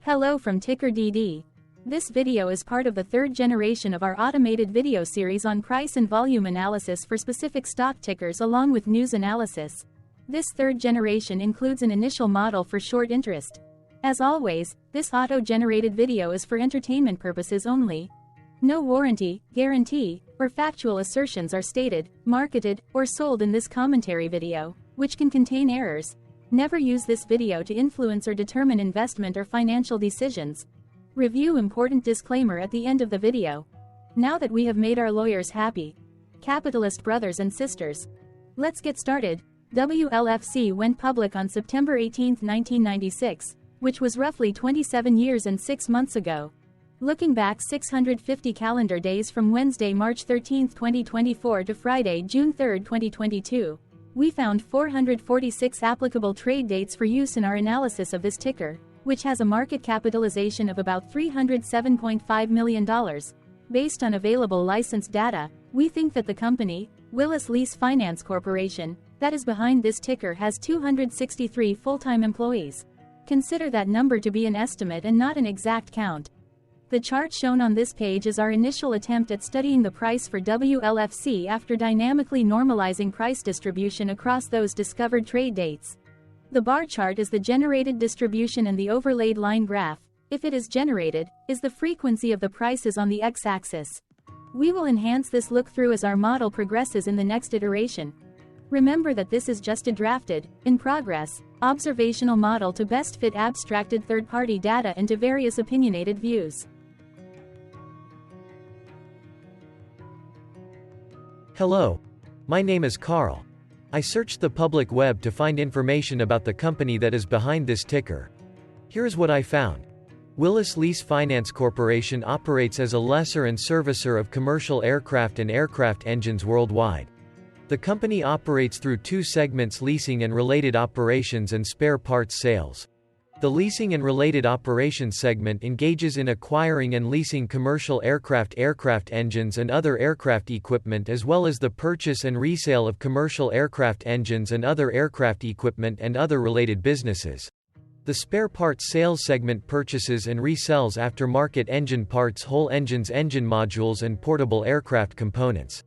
Hello from TickerDD. This video is part of the third generation of our automated video series on price and volume analysis for specific stock tickers along with news analysis. This third generation includes an initial model for short interest. As always, this auto-generated video is for entertainment purposes only. No warranty, guarantee, or factual assertions are stated, marketed, or sold in this commentary video, which can contain errors. Never use this video to influence or determine investment or financial decisions. Review important disclaimer at the end of the video. Now that we have made our lawyers happy, capitalist brothers and sisters, let's get started. WLFC went public on September 18, 1996, which was roughly 27 years and 6 months ago. Looking back 650 calendar days from Wednesday, March 13, 2024 to Friday, June 3, 2022, we found 446 applicable trade dates for use in our analysis of this ticker, which has a market capitalization of about $307.5 million. Based on available licensed data, we think that the company, Willis Lease Finance Corporation, that is behind this ticker has 263 full-time employees. Consider that number to be an estimate and not an exact count. The chart shown on this page is our initial attempt at studying the price for WLFC after dynamically normalizing price distribution across those discovered trade dates. The bar chart is the generated distribution and the overlaid line graph, if it is generated, is the frequency of the prices on the x-axis. We will enhance this look-through as our model progresses in the next iteration. Remember that this is just a drafted, in progress, observational model to best fit abstracted third-party data into various opinionated views. Hello. My name is Carl. I searched the public web to find information about the company that is behind this ticker. Here's what I found. Willis Lease Finance Corporation operates as a lessor and servicer of commercial aircraft and aircraft engines worldwide. The company operates through two segments: leasing and related operations and spare parts sales. The leasing and related operations segment engages in acquiring and leasing commercial aircraft engines and other aircraft equipment, as well as the purchase and resale of commercial aircraft engines and other aircraft equipment and other related businesses. The spare parts sales segment purchases and resells aftermarket engine parts, whole engines, engine modules, and portable aircraft components.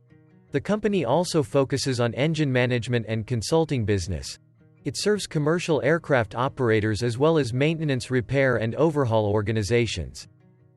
The company also focuses on engine management and consulting business. It serves commercial aircraft operators as well as maintenance, repair, and overhaul organizations.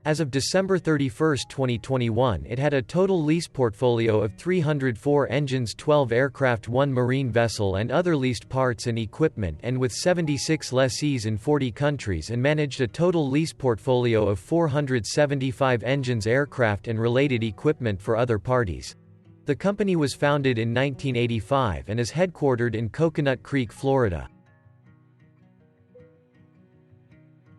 As of December 31, 2021, it had a total lease portfolio of 304 engines, 12 aircraft, 1 marine vessel, and other leased parts and equipment, and with 76 lessees in 40 countries, and managed a total lease portfolio of 475 engines, aircraft, and related equipment for other parties. The company was founded in 1985 and is headquartered in Coconut Creek, Florida.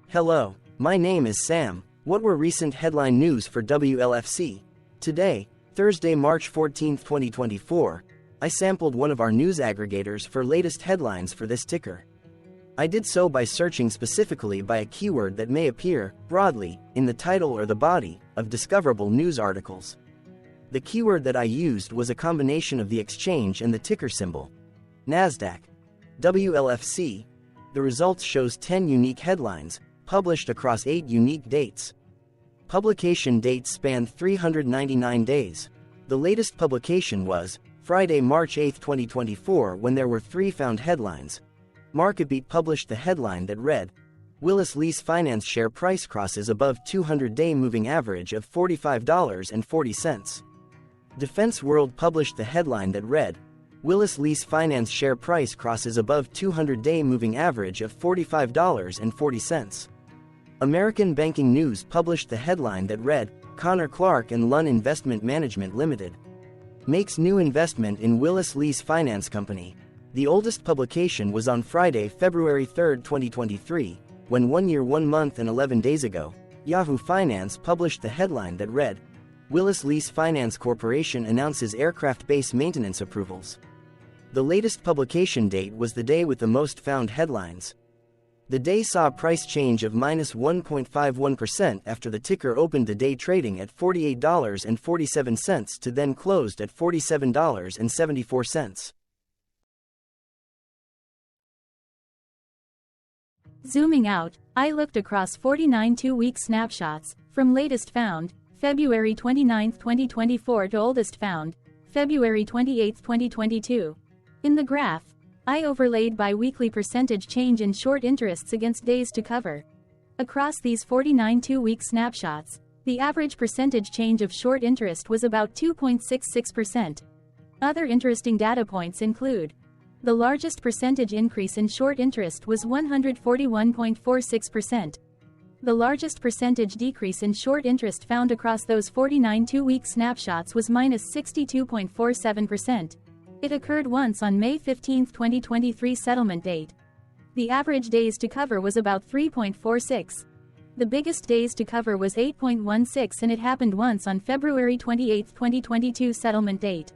Hello, my name is Sam. What were recent headline news for WLFC? Today, Thursday, March 14, 2024, I sampled one of our news aggregators for latest headlines for this ticker. I did so by searching specifically by a keyword that may appear, broadly, in the title or the body of discoverable news articles. The keyword that I used was a combination of the exchange and the ticker symbol. NASDAQ. WLFC. The results shows 10 unique headlines, published across 8 unique dates. Publication dates spanned 399 days. The latest publication was Friday, March 8, 2024, when there were 3 found headlines. MarketBeat published the headline that read, Willis Lease Finance share price crosses above 200-day moving average of $45.40. Defense World published the headline that read, Willis Lease Finance share price crosses above 200-day moving average of $45.40. American Banking News published the headline that read, Connor Clark and Lunn Investment Management Limited makes new investment in Willis Lease Finance Company. The oldest publication was on Friday, February 3, 2023, when 1 year, 1 month and 11 days ago, Yahoo Finance published the headline that read, Willis Lease Finance Corporation announces aircraft base maintenance approvals. The latest publication date was the day with the most found headlines. The day saw a price change of -1.51% after the ticker opened the day trading at $48.47 to then closed at $47.74. Zooming out, I looked across 49 two-week snapshots, from latest found, February 29, 2024 to oldest found, February 28, 2022. In the graph, I overlaid bi-weekly percentage change in short interests against days to cover. Across these 49 two-week snapshots, the average percentage change of short interest was about 2.66%. Other interesting data points include: the largest percentage increase in short interest was 141.46%. The largest percentage decrease in short interest found across those 49 two-week snapshots was -62.47%. It occurred once on May 15, 2023 settlement date. The average days to cover was about 3.46. The biggest days to cover was 8.16, and it happened once on February 28, 2022 settlement date.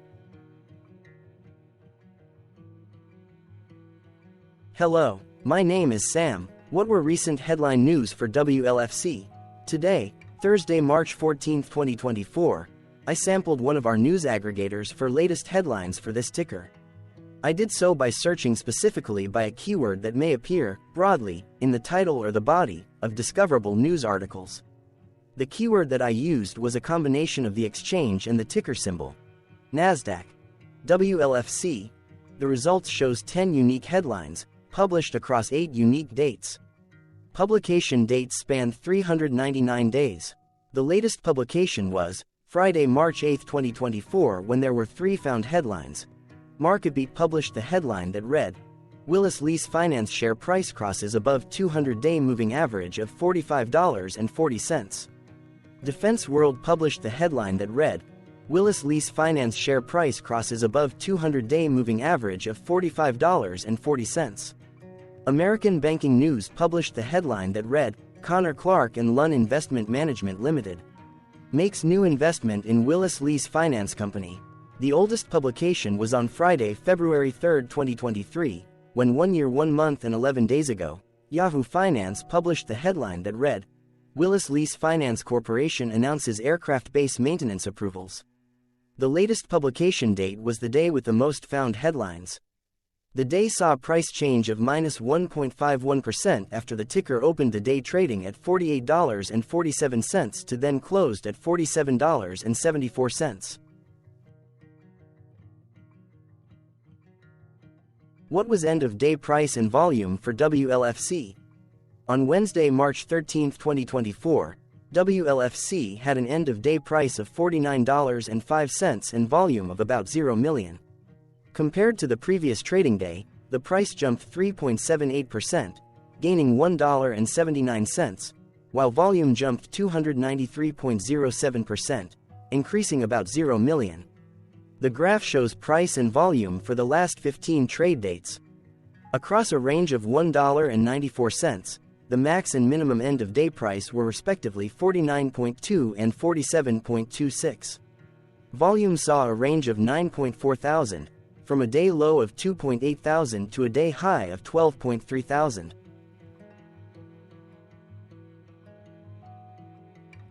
Hello, my name is Sam. What were recent headline news for WLFC? Today, Thursday, March 14, 2024, I sampled one of our news aggregators for latest headlines for this ticker. I did so by searching specifically by a keyword that may appear, broadly, in the title or the body of discoverable news articles. The keyword that I used was a combination of the exchange and the ticker symbol. NASDAQ. WLFC. The results shows 10 unique headlines, published across 8 unique dates. Publication dates spanned 399 days. The latest publication was Friday, March 8, 2024, when there were 3 found headlines. MarketBeat published the headline that read, Willis Lease Finance share price crosses above 200-day moving average of $45.40. Defense World published the headline that read, Willis Lease Finance share price crosses above 200-day moving average of $45.40. American Banking News published the headline that read, Connor Clark and Lunn Investment Management Limited makes new investment in Willis Lease Finance Company. The oldest publication was on Friday, February 3, 2023, when 1 year, 1 month and 11 days ago, Yahoo Finance published the headline that read, Willis Lease Finance Corporation announces aircraft base maintenance approvals. The latest publication date was the day with the most found headlines. The day saw a price change of -1.51% after the ticker opened the day trading at $48.47 to then closed at $47.74. What was end-of-day price and volume for WLFC? On Wednesday, March 13, 2024, WLFC had an end-of-day price of $49.05 and volume of about 0 million. Compared to the previous trading day, the price jumped 3.78%, gaining $1.79, while volume jumped 293.07%, increasing about 0 million. The graph shows price and volume for the last 15 trade dates. Across a range of $1.94, the max and minimum end-of-day price were respectively 49.2 and 47.26. Volume saw a range of 9.4 thousand, from a day low of 2.8 thousand to a day high of 12.3 thousand.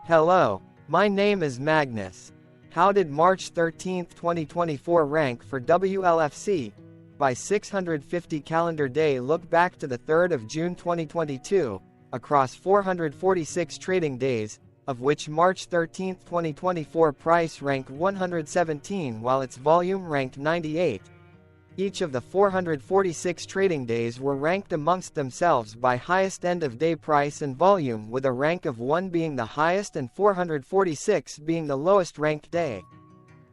Hello, my name is Magnus. How did March 13, 2024 rank for WLFC? By 650 calendar day look back to the 3rd of June 2022, across 446 trading days, of which March 13, 2024 price ranked 117 while its volume ranked 98. Each of the 446 trading days were ranked amongst themselves by highest end-of-day price and volume, with a rank of 1 being the highest and 446 being the lowest ranked day.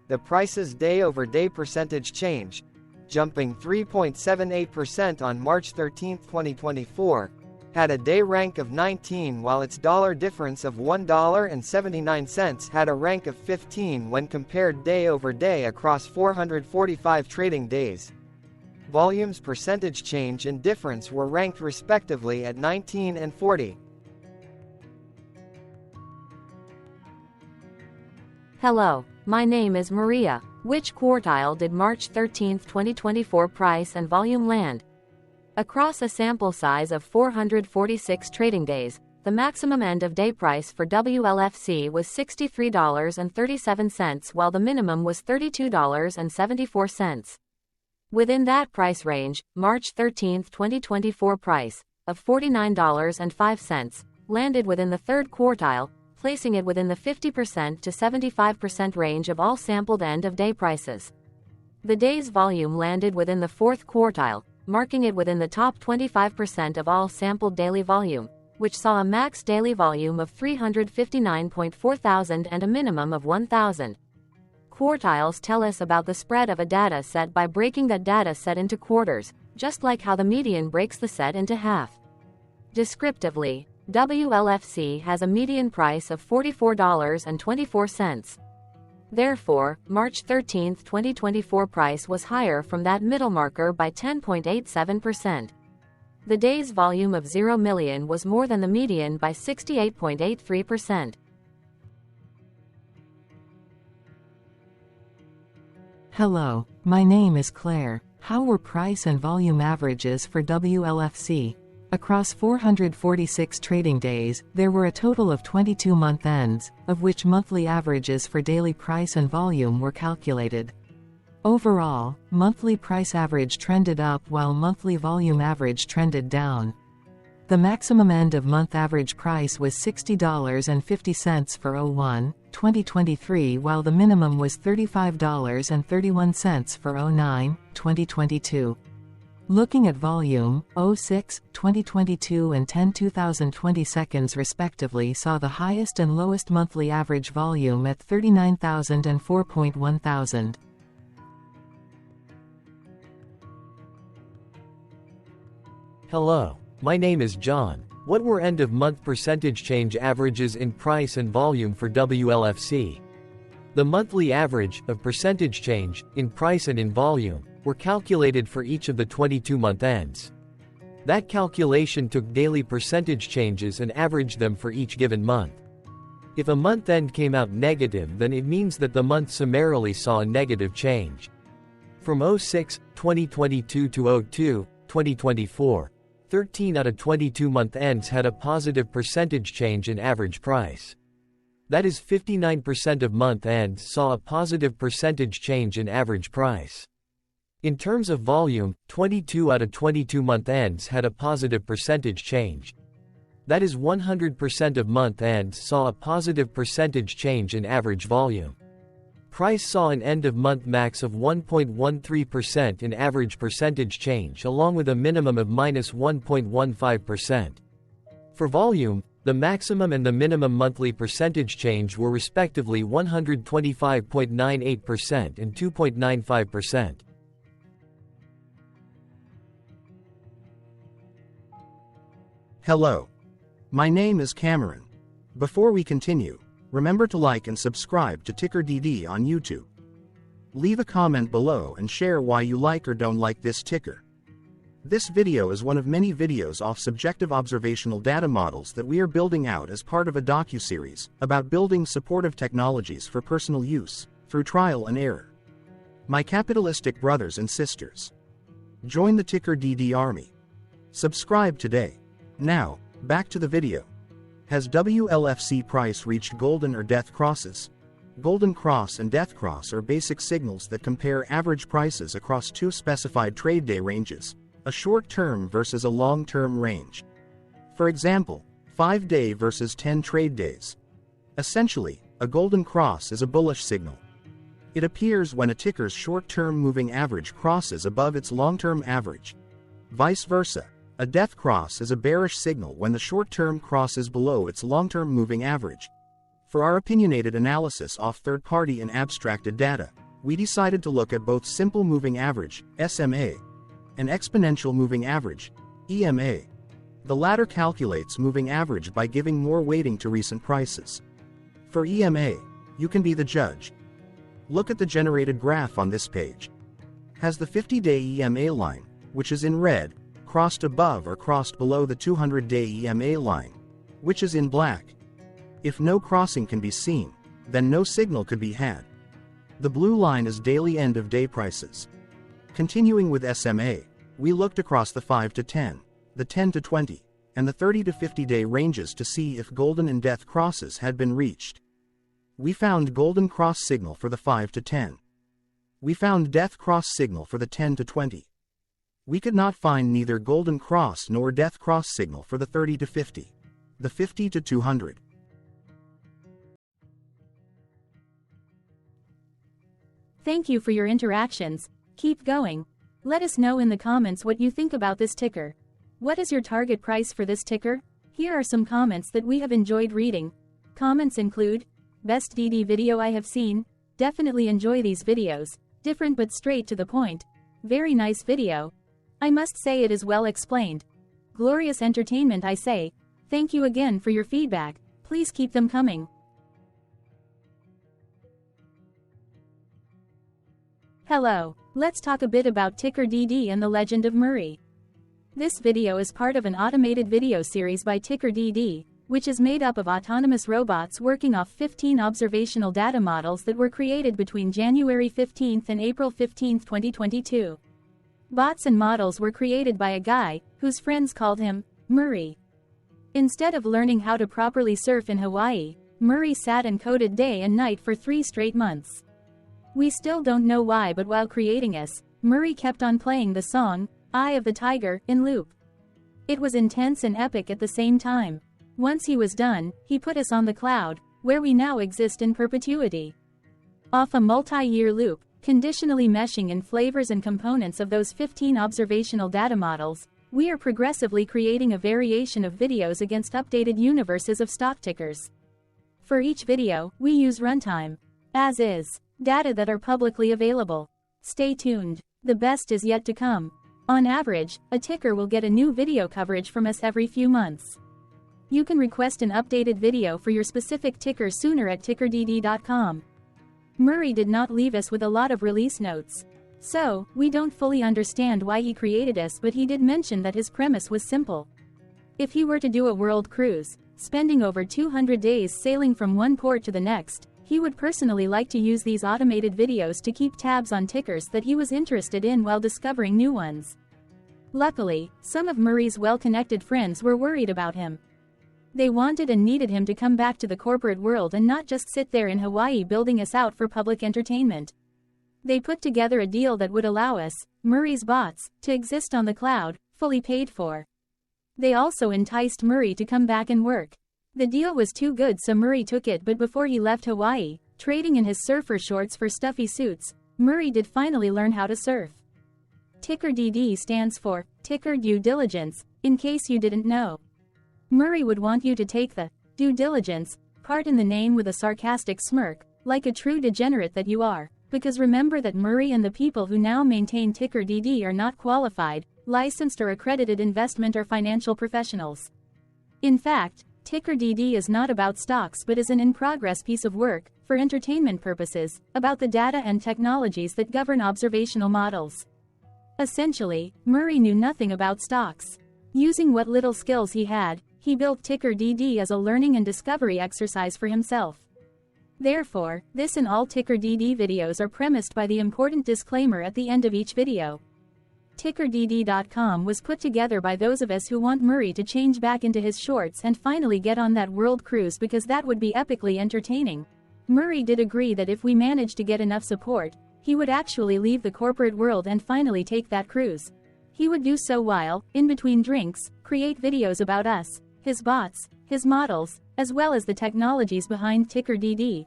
The price's day-over-day percentage change, jumping 3.78% on March 13, 2024, had a day rank of 19 while its dollar difference of $1.79 had a rank of 15 when compared day over day across 445 trading days. Volume's percentage change and difference were ranked respectively at 19 and 40. Hello, my name is Maria. Which quartile did March 13, 2024 price and volume land? Across a sample size of 446 trading days, the maximum end-of-day price for WLFC was $63.37 while the minimum was $32.74. Within that price range, March 13, 2024 price of $49.05, landed within the third quartile, placing it within the 50% to 75% range of all sampled end-of-day prices. The day's volume landed within the fourth quartile, marking it within the top 25% of all sampled daily volume, which saw a max daily volume of 359.4 thousand and a minimum of 1,000. Quartiles tell us about the spread of a data set by breaking that data set into quarters, just like how the median breaks the set into half. Descriptively, WLFC has a median price of $44.24. Therefore, March 13, 2024 price was higher from that middle marker by 10.87%. The day's volume of 0 million was more than the median by 68.83%. Hello, my name is Claire. How were price and volume averages for WLFC? Across 446 trading days, there were a total of 22 month ends, of which monthly averages for daily price and volume were calculated. Overall, monthly price average trended up while monthly volume average trended down. The maximum end-of-month average price was $60.50 for 01/2023, while the minimum was $35.31 for 09/2022. Looking at volume, 06/2022 and 10/2020 seconds respectively saw the highest and lowest monthly average volume at 39,000 and 4.1 thousand. Hello, my name is John. What were end-of-month percentage change averages in price and volume for WLFC? The monthly average of percentage change in price and in volume were calculated for each of the 22-month ends. That calculation took daily percentage changes and averaged them for each given month. If a month end came out negative, then it means that the month summarily saw a negative change. From 06/2022 to 02/2024, 13 out of 22 month ends had a positive percentage change in average price. That is, 59% of month ends saw a positive percentage change in average price. In terms of volume, 22 out of 22 month ends had a positive percentage change. That is, 100% of month ends saw a positive percentage change in average volume. Price saw an end-of-month max of 1.13% in average percentage change, along with a minimum of -1.15%. For volume, the maximum and the minimum monthly percentage change were respectively 125.98% and 2.95%. Hello. My name is Cameron. Before we continue, remember to like and subscribe to TickerDD on YouTube. Leave a comment below and share why you like or don't like this ticker. This video is one of many videos off subjective observational data models that we are building out as part of a docu-series about building supportive technologies for personal use, through trial and error. My capitalistic brothers and sisters, join the TickerDD army. Subscribe today. Now, back to the video. Has WLFC price reached golden or death crosses? Golden cross and death cross are basic signals that compare average prices across two specified trade day ranges, a short-term versus a long-term range. For example, 5-day versus 10 trade days. Essentially, a golden cross is a bullish signal. It appears when a ticker's short-term moving average crosses above its long-term average. Vice versa, a death cross is a bearish signal when the short-term crosses below its long-term moving average. For our opinionated analysis off third-party and abstracted data, we decided to look at both simple moving average, SMA, and exponential moving average, EMA. The latter calculates moving average by giving more weighting to recent prices. For EMA, you can be the judge. Look at the generated graph on this page. Has the 50-day EMA line, which is in red, crossed above or crossed below the 200-day EMA line, which is in black? If no crossing can be seen, then no signal could be had. The blue line is daily end-of-day prices. Continuing with SMA, we looked across the 5 to 10, the 10 to 20, and the 30 to 50-day ranges to see if golden and death crosses had been reached. We found golden cross signal for the 5 to 10. We found death cross signal for the 10 to 20. We could not find neither golden cross nor death cross signal for the 30 to 50. The 50 to 200. Thank you for your interactions. Keep going. Let us know in the comments what you think about this ticker. What is your target price for this ticker? Here are some comments that we have enjoyed reading. Comments include, best DD video I have seen, definitely enjoy these videos, different but straight to the point, very nice video. I must say it is well explained. Glorious entertainment I say. Thank you again for your feedback, please keep them coming. Hello, let's talk a bit about TickerDD and the Legend of Murray. This video is part of an automated video series by TickerDD, which is made up of autonomous robots working off 15 observational data models that were created between January 15 and April 15, 2022. Bots and models were created by a guy, whose friends called him Murray. Instead of learning how to properly surf in Hawaii, Murray sat and coded day and night for 3 straight months. We still don't know why, but while creating us, Murray kept on playing the song, Eye of the Tiger, in loop. It was intense and epic at the same time. Once he was done, he put us on the cloud, where we now exist in perpetuity. Off a multi-year loop, conditionally meshing in flavors and components of those 15 observational data models, we are progressively creating a variation of videos against updated universes of stock tickers. For each video, we use runtime, as is, data that are publicly available. Stay tuned, the best is yet to come. On average, a ticker will get a new video coverage from us every few months. You can request an updated video for your specific ticker sooner at TickerDD.com. Murray did not leave us with a lot of release notes. So, we don't fully understand why he created us, but he did mention that his premise was simple. If he were to do a world cruise, spending over 200 days sailing from one port to the next, he would personally like to use these automated videos to keep tabs on tickers that he was interested in while discovering new ones. Luckily, some of Murray's well-connected friends were worried about him. They wanted and needed him to come back to the corporate world and not just sit there in Hawaii building us out for public entertainment. They put together a deal that would allow us, Murray's bots, to exist on the cloud, fully paid for. They also enticed Murray to come back and work. The deal was too good, so Murray took it, but before he left Hawaii, trading in his surfer shorts for stuffy suits, Murray did finally learn how to surf. TickerDD stands for Ticker Due Diligence, in case you didn't know. Murray would want you to take the due diligence part in the name with a sarcastic smirk, like a true degenerate that you are, because remember that Murray and the people who now maintain TickerDD are not qualified, licensed or accredited investment or financial professionals. In fact, TickerDD is not about stocks but is an in-progress piece of work, for entertainment purposes, about the data and technologies that govern observational models. Essentially, Murray knew nothing about stocks. Using what little skills he had, he built TickerDD as a learning and discovery exercise for himself. Therefore, this and all TickerDD videos are premised by the important disclaimer at the end of each video. TickerDD.com was put together by those of us who want Murray to change back into his shorts and finally get on that world cruise, because that would be epically entertaining. Murray did agree that if we managed to get enough support, he would actually leave the corporate world and finally take that cruise. He would do so while, in between drinks, create videos about us, his bots, his models, as well as the technologies behind TickerDD.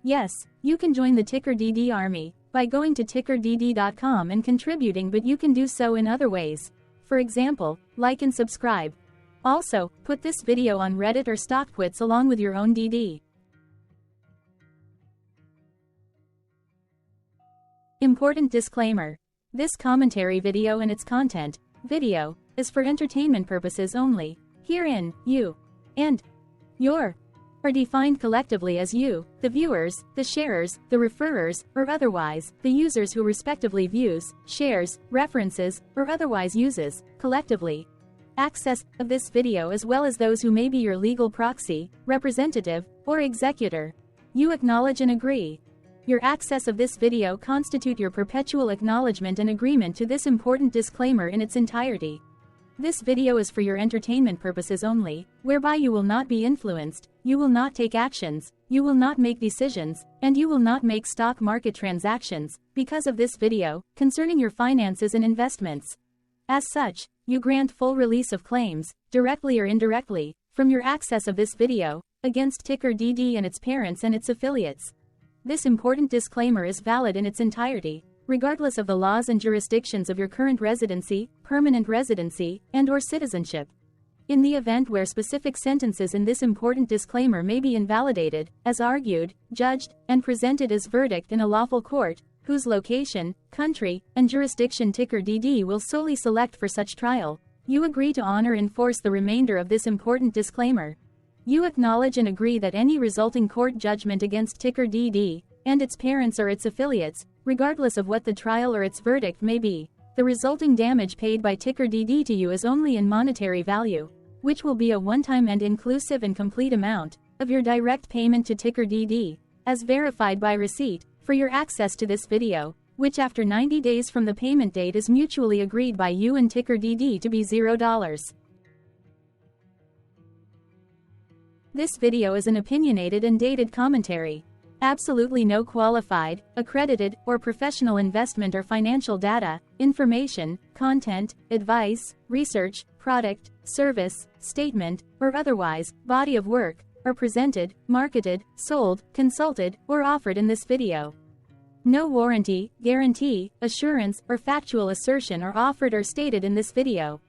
Yes, you can join the TickerDD army by going to TickerDD.com and contributing, but you can do so in other ways. For example, like and subscribe. Also, put this video on Reddit or StockTwits along with your own DD. Important disclaimer. This commentary video and its content, video, is for entertainment purposes only. Herein, you and your are defined collectively as you, the viewers, the sharers, the referrers, or otherwise, the users who respectively views, shares, references, or otherwise uses, collectively, access of this video, as well as those who may be your legal proxy, representative, or executor. You acknowledge and agree. Your access of this video constitute your perpetual acknowledgement and agreement to this important disclaimer in its entirety. This video is for your entertainment purposes only, whereby you will not be influenced, you will not take actions, you will not make decisions, and you will not make stock market transactions, because of this video, concerning your finances and investments. As such, you grant full release of claims, directly or indirectly, from your access of this video, against TickerDD and its parents and its affiliates. This important disclaimer is valid in its entirety, regardless of the laws and jurisdictions of your current residency, permanent residency, and/or citizenship. In the event where specific sentences in this important disclaimer may be invalidated, as argued, judged, and presented as verdict in a lawful court, whose location, country, and jurisdiction TickerDD will solely select for such trial, you agree to honor and enforce the remainder of this important disclaimer. You acknowledge and agree that any resulting court judgment against TickerDD, and its parents or its affiliates, regardless of what the trial or its verdict may be, the resulting damage paid by TickerDD to you is only in monetary value, which will be a one-time and inclusive and complete amount of your direct payment to TickerDD, as verified by receipt, for your access to this video, which after 90 days from the payment date is mutually agreed by you and TickerDD to be $0. This video is an opinionated and dated commentary. Absolutely no qualified, accredited, or professional investment or financial data, information, content, advice, research, product, service, statement, or otherwise, body of work, are presented, marketed, sold, consulted, or offered in this video. No warranty, guarantee, assurance, or factual assertion are offered or stated in this video.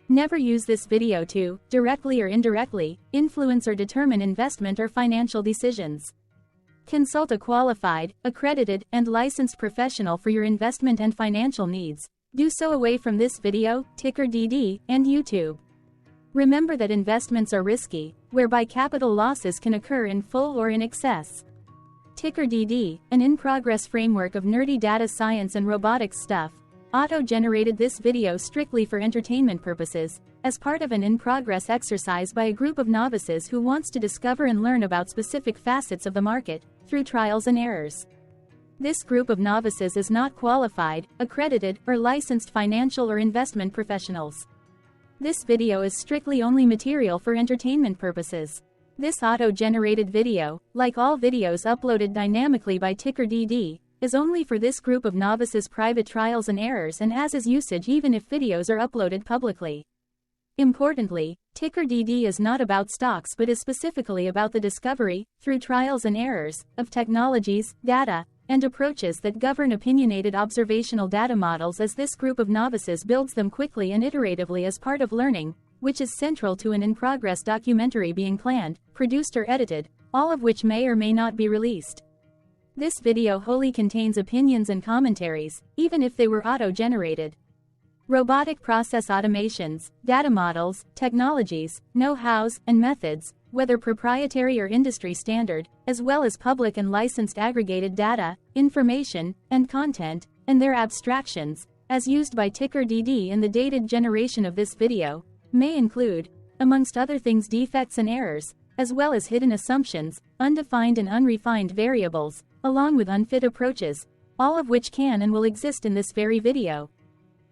Never use this video to, directly or indirectly, influence or determine investment or financial decisions. Consult a qualified, accredited, and licensed professional for your investment and financial needs. Do so away from this video, TickerDD, and YouTube. Remember that investments are risky, whereby capital losses can occur in full or in excess. TickerDD, an in-progress framework of nerdy data science and robotics stuff, auto-generated this video strictly for entertainment purposes, as part of an in-progress exercise by a group of novices who wants to discover and learn about specific facets of the market, through trials and errors. This group of novices is not qualified, accredited, or licensed financial or investment professionals. This video is strictly only material for entertainment purposes. This auto-generated video, like all videos uploaded dynamically by TickerDD, is only for this group of novices' private trials and errors and as is usage even if videos are uploaded publicly. Importantly, TickerDD is not about stocks but is specifically about the discovery, through trials and errors, of technologies, data, and approaches that govern opinionated observational data models as this group of novices builds them quickly and iteratively as part of learning, which is central to an in-progress documentary being planned, produced or edited, all of which may or may not be released. This video wholly contains opinions and commentaries, even if they were auto-generated. Robotic process automations, data models, technologies, know-hows, and methods, whether proprietary or industry standard, as well as public and licensed aggregated data, information, and content, and their abstractions, as used by TickerDD in the dated generation of this video, may include, amongst other things, defects and errors, as well as hidden assumptions, undefined and unrefined variables, along with unfit approaches, all of which can and will exist in this very video.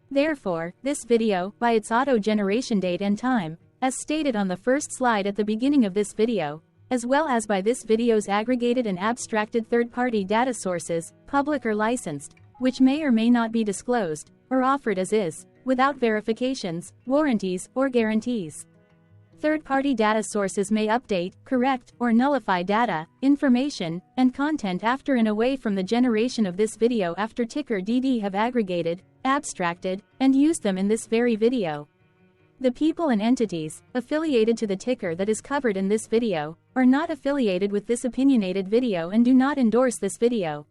Therefore, this video, by its auto-generation date and time, as stated on the first slide at the beginning of this video, as well as by this video's aggregated and abstracted third-party data sources, public or licensed, which may or may not be disclosed, or offered as is, without verifications, warranties, or guarantees. Third-party data sources may update, correct, or nullify data, information, and content after and away from the generation of this video after TickerDD have aggregated, abstracted, and used them in this very video. The people and entities, affiliated to the ticker that is covered in this video, are not affiliated with this opinionated video and do not endorse this video.